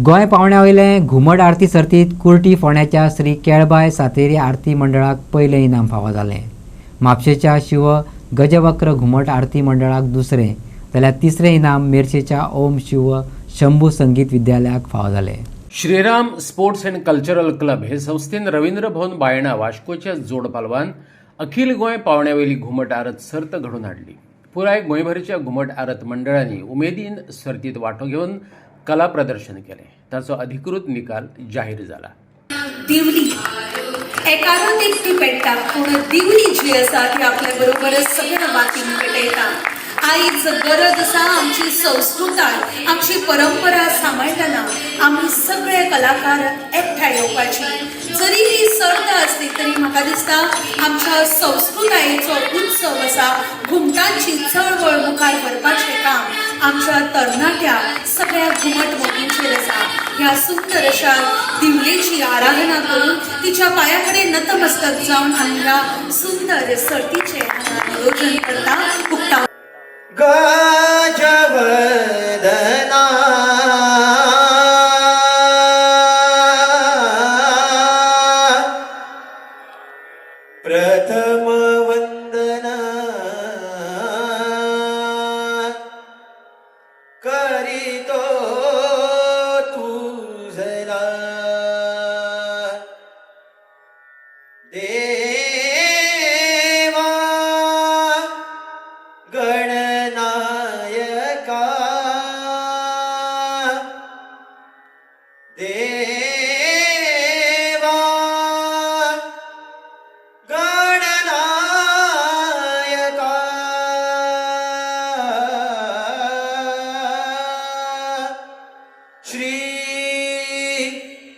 गोंय पावंड्या घुमट आरती सर्तीत कुर्टी फोंड्याच्या श्री केळबाय सातेरी आरती मंडळाक पयलें इनाम फावो जालें। म्हापशेच्या शिव गजवक्र घुमट आरती मंडळाक दुसरें जाल्यार तिसरें इनाम मेर्शेच्या ओम शिव शंभू संगीत विद्यालयाक फावो जालें। Shriram sports and cultural club हे संस्थेन रवींद्र भवन बायणा वास्कोच्या जोड पालवान अखिल गोंय पावंड्यावेली घुमट आरत सर्त घडोवन हाडली। पुराय गोंयभरच्या घुमट आरत मंडळांनी उमेदीन सर्तीत वांटो घेवन कला प्रदर्शन केलें। ताचो अधिकृत निकाल जाहीर जाला। दिवली एकारोत एकटी पेट्टा पूण दिवली जी आसा ती आपल्या बरोबर सगळ्या वातीन पेटयता। आयज गरज आसा आमची संस्कृताय आमची परंपरा सांबाळटना आमी सगळे कलाकार एकठांय येवपाची। जरी ही सर्त आसली तरी म्हाका दिसता आमच्या संस्कृतायेचो उत्सव आसा घुमटांची चळवळ मुखार व्हरपाचें काम आमच्या तरणाट्या सगळ्या घुमट मोगींचेर आसा। ह्या सुंदर अशा दिवलेची आराधना करून तिच्या पांया कडेन नतमस्तक जावन आमी ह्या सुंदर सर्तीचें आयोजन करता। उक्ता गजवदना प्रथम वंदना करितो तुझला देवा गणनायका देवा गणनायका श्री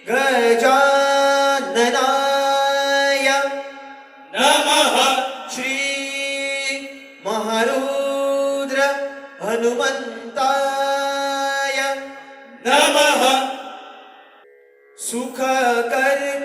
गजाननाय नमः श्री महारुद्र हनुमंताय नमः सुखकर्म